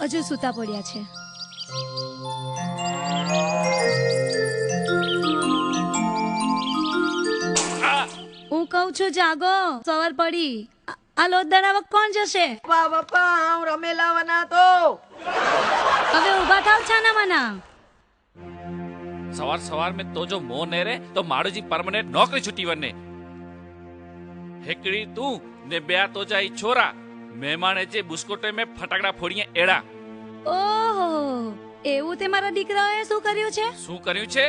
હજુ સૂતા પડ્યા છે. હું કઉ છું જાગો, સવાર પડી. આ લોટ દળાવવા કોણ જશે? બાપા હું રમેલા વના તો હવે ઊભા થાવ છાના માના. सवार सवार में तो जो मोह ने रे तो माड़ू जी परमानेंट नौकरी छुट्टी वने हेकड़ी तू ने ब्या तो जाई छोरा મહેમાને જે બુસ્કોટે મે ફટાકડા ફોડીએ એડા. ઓહો, એવું તે મારા દીકરાએ શું કર્યું છે? શું કર્યું છે?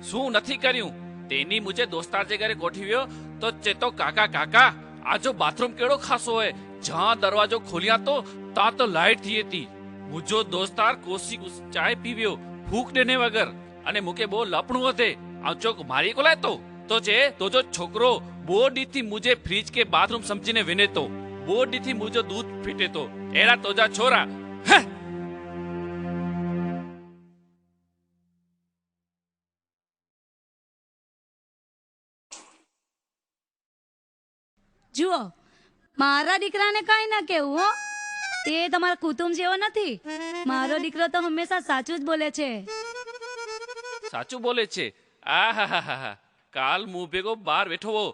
શું નથી કર્યું? તેની મુજે દોસ્તાર જે ઘરે ગોઠવ્યો તો ચેતો કાકા કાકા આ જો બાથરૂમ કેડો ખાસો હે, જ્યાં દરવાજો ખોલ્યા તો તા તો લાઈટ થી હતી. મુજો દોસ્તાર કોસી ચાય પીવ્યો ફૂક દેને વગર અને મુકે બહુ લપણું હતે. આ ચોક મારી કોલાય તો છે તો જો છોકરો બોડી થી મુજે ફ્રીજ કે બાથરૂમ સમજીને વિને તો બોડી થી મુજો દૂધ પીટે તો એરા તોજા છોરા. જુઓ, મારા દીકરાને કઈ ના કેવું હો. તે તમારા કુટુંબ જેવો નથી. મારો દીકરો તો હંમેશા સાચું જ બોલે છે. સાચું બોલે છે? આહાહાહા, કાલ મું ભેગો બાર બેઠો હો,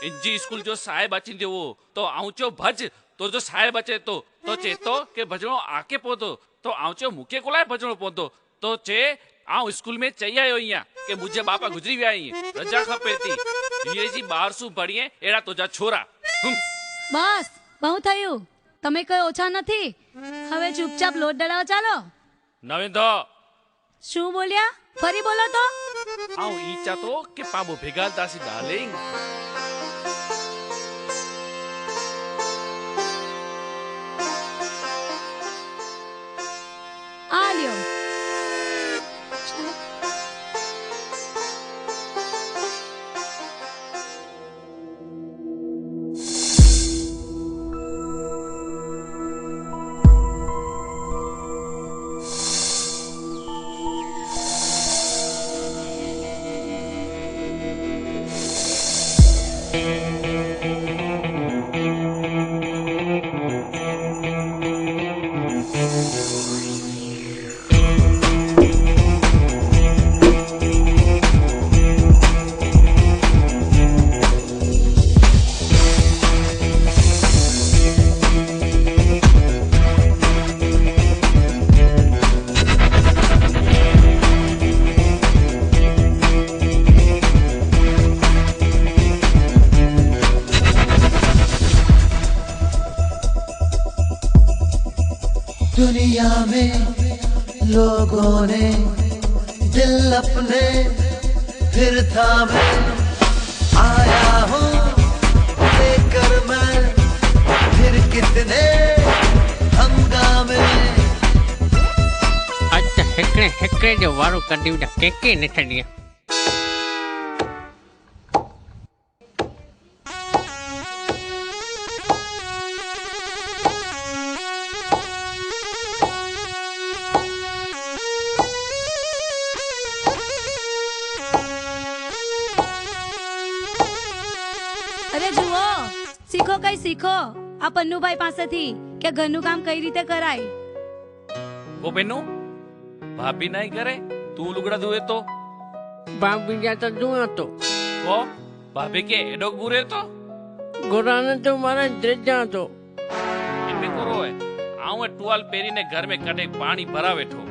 ઇન્જી સ્કૂલ જો સાહેબ અચી દેવો તો આઉચો ભજ તો જો સાહેબ અચે તો ચેતો કે ભજણો આકે પોતો તો આઉચો મુકે કોલાય ભજણો પોતો તો ચે આ સ્કૂલ में चई आयो અહીંયા કે મુજે બાપા ગુજરી વ્યા અહીં રજા ખપેતી યજી 1200 ભણીએ એડા તોજા છોરા. બસ, બહુ થયું. તમે કઈ ઓછા નથી. હવે ચૂપચાપ લોટ દળાવો ચાલો. નવેન્દ્ર, શું બોલ્યા? ફરી બોલો તો. આઉ ઈચા તો કે પાબો ભેગા દાસી ડાર્લિંગ. આ લ્યો. दुनिया में लोगों ने दिल अपने फिर थामे आया हूँ लेकर मैं फिर कितने हंगामे. अच्छा हेकड़े जो वारो कढी विया केके न छॾिया. અરે જુઓ, શીખો કઈ શીખો આ પન્નુભાઈ પાસેથી કે ઘરનું કામ કઈ રીતે કરાય. વો બેનુ ભાભી નહીં કરે, તું લુગડા ધોએ તો ભાભી જા તો દુઆ તો વો ભાભી કે એડો ગુરે તો गोराने तो मारा द्रेजा तो इनमें करो है आऊं टुवाल पेरी ने घर में कटे पानी भरा बैठो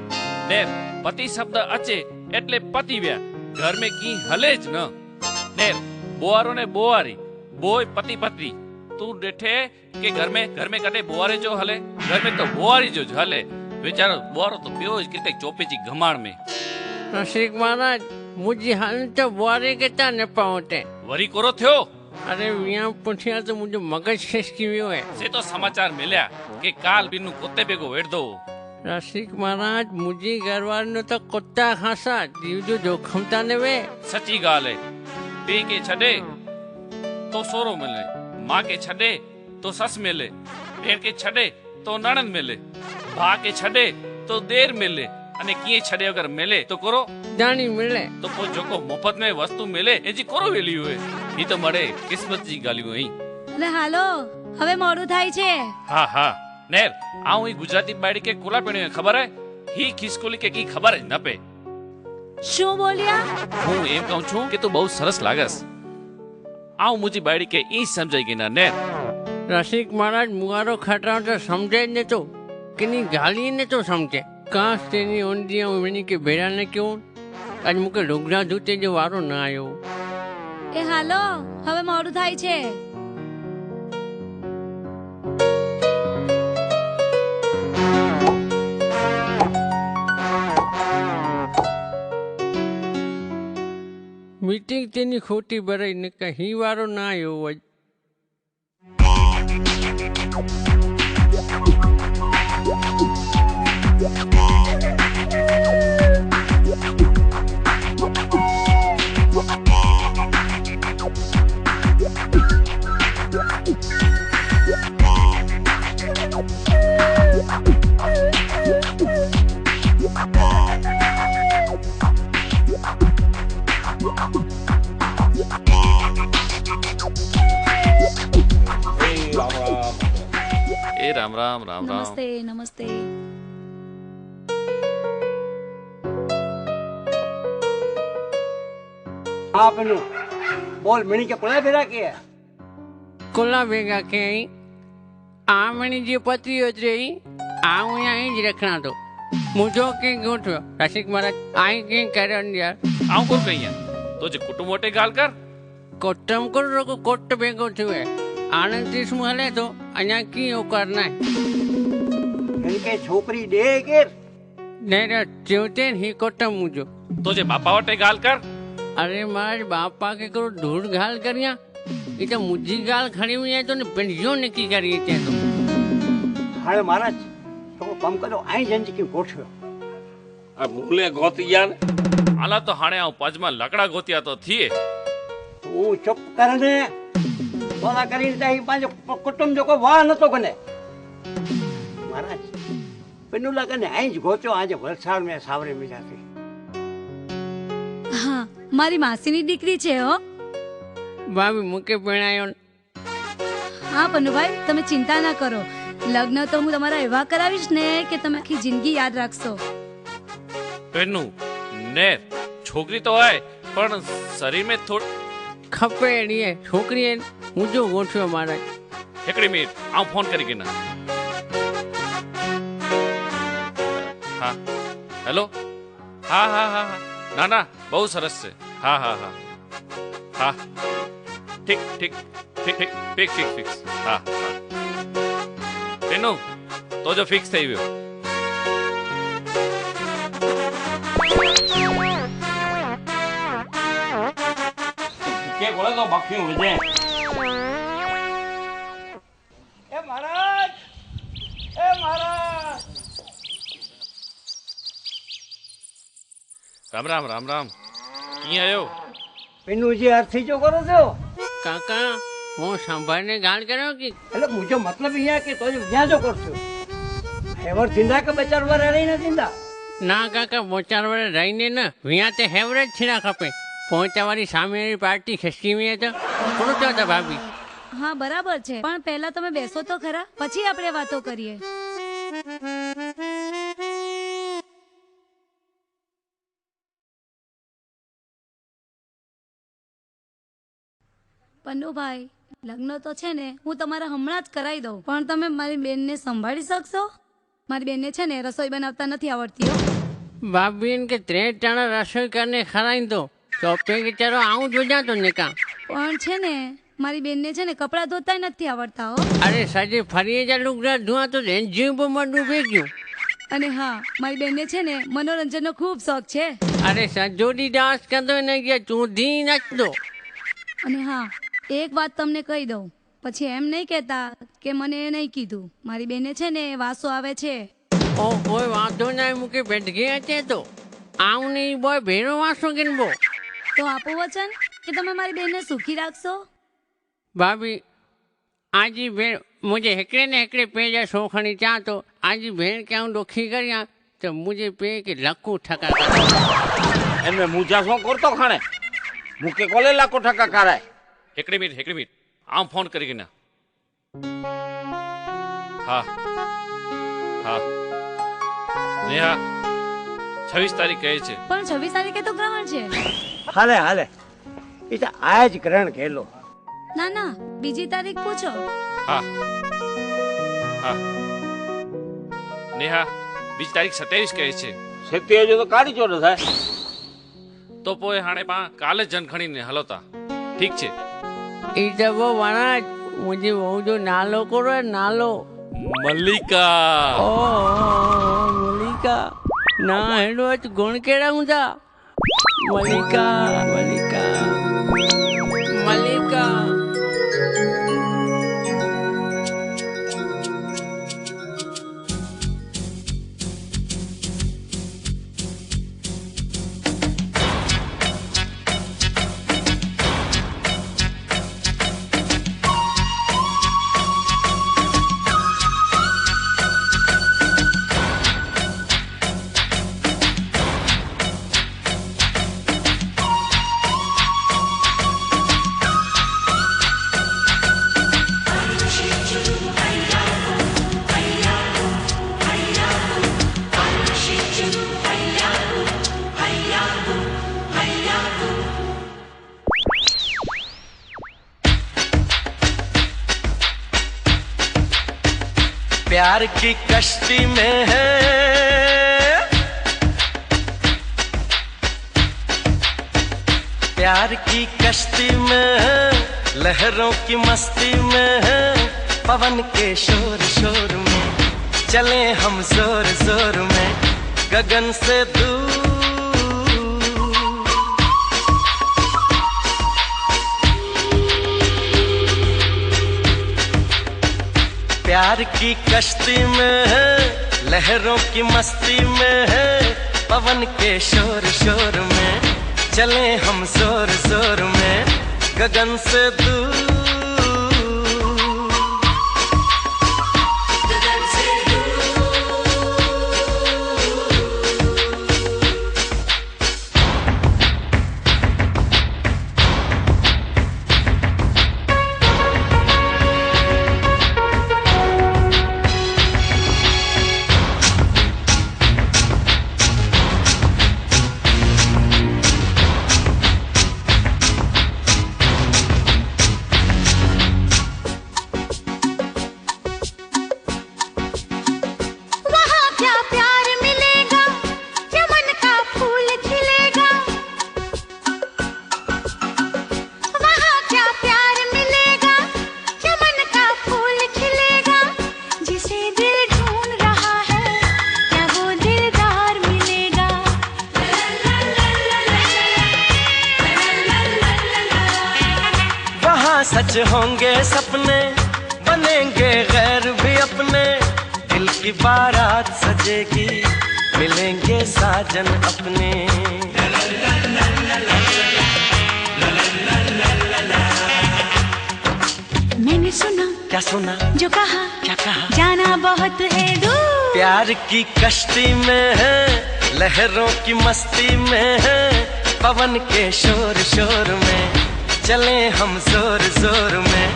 ने पति शब्द अचे એટલે પતિ વ્યા घर में की हले ज न ने बोआरो ने बोआरी बोय पति पत्नी तू देठे के घर में कटे बोआरे जो हले घर में तो बोआरी जो हले बेचारो बोआरो तो पियो किते चोपे जी घमाड़ में. रसिक महाराज मुझे हाल तो बोआरे के ता न पावते वरी कोरो थयो. अरे विया पुछिया तो मुझे मगज खिसकी वियो है. से तो समाचार मिल्या के काल बिनु कुत्ते बेगो वेड़ दो. रसिक महाराज मुझे घरवार नो तो कुत्ता खासा जीव जो जोखम ता ने वे सच्ची गाल है. पी के छड़े तो सोरो मिले, माँ के छड़े तो सस मिले, भेड़ के छड़े तो नणंद मिले, भा के छड़े तो देर मिले અને કીએ છડે વગર મેલે તો કરો જાણી મળે તો કોઈ જોકો મફત में વસ્તુ મેલે એજી કરો વેલી હોય ઈ તો મળે કિસ્મત જી ગાલ્યું અહીં અરે હાલો હવે મોડું થાય છે. હા હા નેર આવું ઈ ગુજરાતી બાયડી કે કોલા પેણી ખબર હે હી ખિસકોલી કે કી ખબર જ ન પે. શું બોલ્યા? હું એમ કહું છું કે તું બહુ સરસ લાગસ. આવું મુજી બાયડી કે ઈ સમજાઈ ગઈ ના નેર. રસિક મહારાજ મુવારો ખટરાવ તો સમજે જ નતો કે ની ગાલી ને તો સમજે કાશ તેની ઓંડિયા ઉમણી કે ભેરા ને કેવું આજ મુકે લુગડા ધોતે જો વારો ના આવ્યો. એ હાલો હવે મોડું થાય છે. મીટિંગ તેની ખોટી ભરાઈ ને કઈ વારો ના આવ્યો હોય. એ રામ રામ રામ રામ. નમસ્તે નમસ્તે. હા પેલું બોલ મણી કે કોળા ભેરા કે કોલા ભેગા કે આ મણી જે પતિ હતી આ હું અહીં જ રખણા તો મુજો કે ગોઠવ્યો રસિક મહારાજ અહીં કઈ કર્યો ને યાર આવું કોણ કહીએ તો જે કુટુંબ મોટે ગાલ કર કોટમ કરો કોટ ભેગો થયો આનંદ ત્રીસ હલે તો અહીંયા કી કર ના એની કે છોકરી દે કે નહીં ચેવતે હી કોટમ મુજો તો જે બાપા વટે ગાલ કર. અરે મારા બાપા કે કરો ધૂળ ગાલ કર્યા એ તો મુજી ગાલ ખડી હોય તો ને પેઢીઓ નક્કી કરીએ ત્યાં તો હાણે મહારાજ તો કામ કરો અહીં જંજી કે ગોઠવ્યો આ મૂલે ગોતી ગયા ને આલા તો હાણે આવું પજમાં લકડા ગોત્યા તો થીએ. તું ચૂપ કર ને બોલા કરીને ત્યાં પાંચ કુટુંબ જો કોઈ વાહ નતો કને મહારાજ પેલું લાગે ને અહીં જ ગોચ્યો આજે વલસાડ મેં સાવરે મીઠાથી હા મારી માસીની દીકરી છે હો. ભાભી મૂકે પહેણાયો હા પન્નુભાઈ તમે ચિંતા ના કરો. લગ્ન તો હું તમારા એવા કરાવીશ ને કે તમે આખી જિંદગી યાદ રાખશો. પેનું નેર છોકરી તો હોય પણ શરીર में થોડ ખપે એડીએ છોકરીએ મુજો ગોઠવ્યો મહારાજ. એકડી મિનિટ આવું ફોન કરી કે ના. હા હેલો હા હા હા હા ના ના બહુ સરસ છે. હા હા હા હા ઠીક ઠીક ઠીક ઠીક ફિક્સ ફિક્સ ફિક્સ હા હા પેનું તો જો ફિક્સ થઈ ગયો. કે કોળે તો બાકી વધે એ મહારાજ રામ રામ રામ રામ ક્યાં આવ્યો? પેલું જે અર્થી જો કરો છો કાકા હું સાંભળને ગાળ કર્યો કે એટલે મુજો મતલબ અહીંયા કે તો જ્યાં જો કરશો એવર ચિંતા કે બચાર વાર રહી ને ચિંતા ના કાકા મોચાર વડે રહીને ને વિયા તે હેવરેજ છીણા ખપે પહોંચાવાળી સામેની પાર્ટી ખસકી મે તો થોડું તો હતા ભાભી. હા બરાબર છે પણ પહેલા તમે બેસો તો ખરા પછી આપણે વાતો કરીએ. પન્નુભાઈ લગ્ન તો છે ને હું તમારા હમણાં જ કરાવી દઉં પણ તમે મારી બેનને સંભાળી શકશો? મારી બેનને છે ને રસોઈ બનાવતા નથી આવડતી હો. ભાભી કે 3 ટાણા રસોઈ કરીને ખરાઈ દો શોપિંગ ચાલો આવું જોજા તો ને કાં પણ છે ને મારી બેનને છે ને કપડાં ધોતા નથી આવડતા હો. અરે સાજે ફરીએ જા લુગડા ધોવા તો જીવ પર ડૂબી ગયું. અને હા મારી બેનને છે ને મનોરંજનનો ખૂબ શોખ છે. અરે સજોડી ડાન્સ કરતો ને ગયા ચૂંધી નાચ દો. અને હા એક વાત તમને કહી દઉં પછી એમ નહીં કહેતા કે મને એ નહીં કીધું. મારી બેને છે ને વાસો આવે છે. ઓ કોઈ વાંધો ના મૂકી બેઠ ગયા છે તો આવું નહીં બોય ભેરો વાંસો કે બો તો આપો વચન કે તમે મારી બેનને સુખી રાખશો. ભાભી આજી ભેણ મુझे हेकड़े ने हेकड़े पेजा सोखणी चा तो आजी भेड़ के हूँ डोखी करिया तो मुझे पे के लाखों टका એમને મુજા શું કરતો ખાણે મુકે કોલે લાખો ટકા કરાય हिकिड़ी मिनट आम फोन કરી ના હા હા નેહા 26 તારીખ કહે છે પણ 26 તારીખે તો ગ્રહણ છે. હાલે હાલે એ તો આજ ગ્રહણ કેલો ના ના બીજી તારીખ પૂછો. હા હા નેહા બીજી તારીખ 27 કહે છે. શક્તિ હજુ તો કાઢી ચોડે થાય તો પોએ હાણે પા કાલે જન ખણીને હલોતા ઠીક છે. इधर वो महाराज मुझे वो जो नालो करो है नालो મલ્લિકા ओ मलिका ना हेडो गुण केड़ा मुझा मलिका मलिका मलिका प्यार की कश्ती में है प्यार की कश्ती में है लहरों की मस्ती में है पवन के शोर शोर में चले हम जोर जोर में गगन से दूर प्यार की कश्ती में है लहरों की मस्ती में है पवन के शोर शोर में चले हम जोर जोर में गगन से दूर सच होंगे सपने बनेंगे गैर भी अपने दिल की बारात सजेगी मिलेंगे साजन अपने मैंने सुना क्या सुना जो कहा क्या कहा जाना बहुत है दूर. प्यार की कश्ती में है लहरों की मस्ती में है पवन के शोर शोर में चले हम जोर जोर में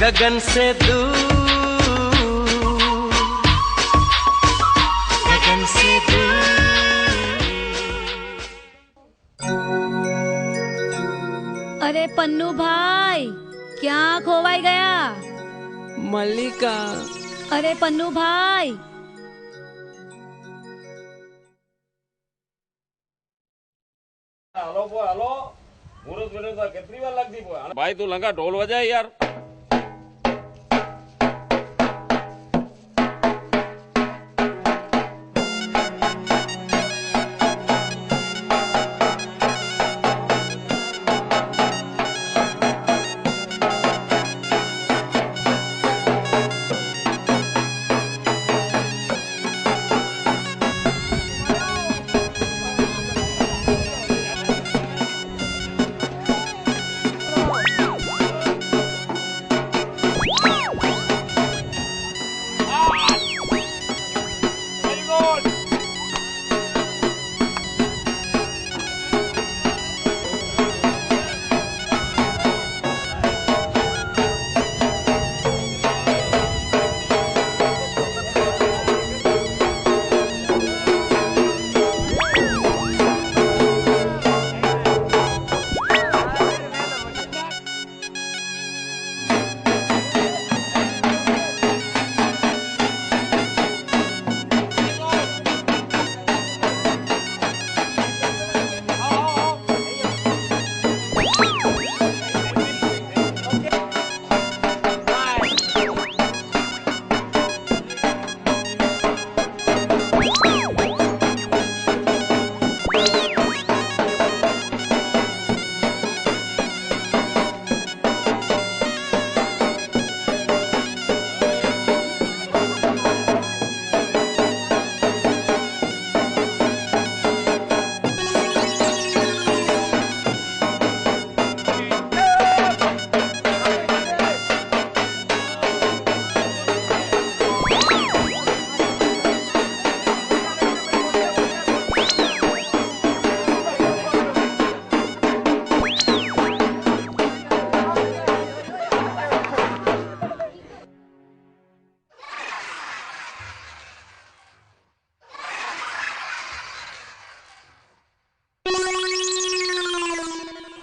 गगन से दूर गगन से दूर અરે પન્નુ ભાઈ ક્યાં ખોવાઈ ગયા? मलिका અરે પન્નુ ભાઈ હાલો બોય હાલો મુરત વેને તો કેટલી વાર લાગતી બોય ભાઈ તું લંગા ઢોલ વજાય યાર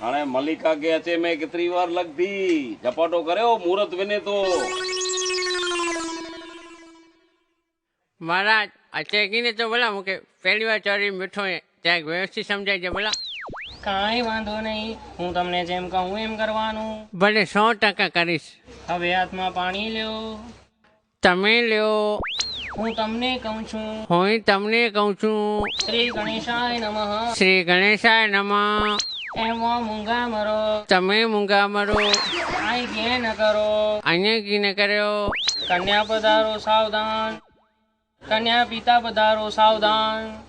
हाणे मलिका के अचे में केतिरी वार लॻंदी झपाटो करियो मुहूर्त वञे थो महाराज अचे की ने तो भला मूंखे પહેલી વાર ચોરી મીઠો ત્યાં વ્યવસ્થિત સમજાય ભલા કાંઈ વાંધો નહીં, હું તમને જેમ કહું એમ કરવાનું. ભલે 100% કરીશ. હવે હાથમાં પાણી લ્યો. તમે લ્યો. હું તમને કહું છું. હું તમને કહું છું. શ્રી ગણેશાય નમઃ. શ્રી ગણેશાય નમઃ. એમાં મૂંગા મરો. તમે મૂંગા મરો. આઈ ઘે ન કરો. અહીંયા કી ન કર્યો. કન્યા પધારો સાવધાન. કન્યા પિતા પધારો સાવધાન.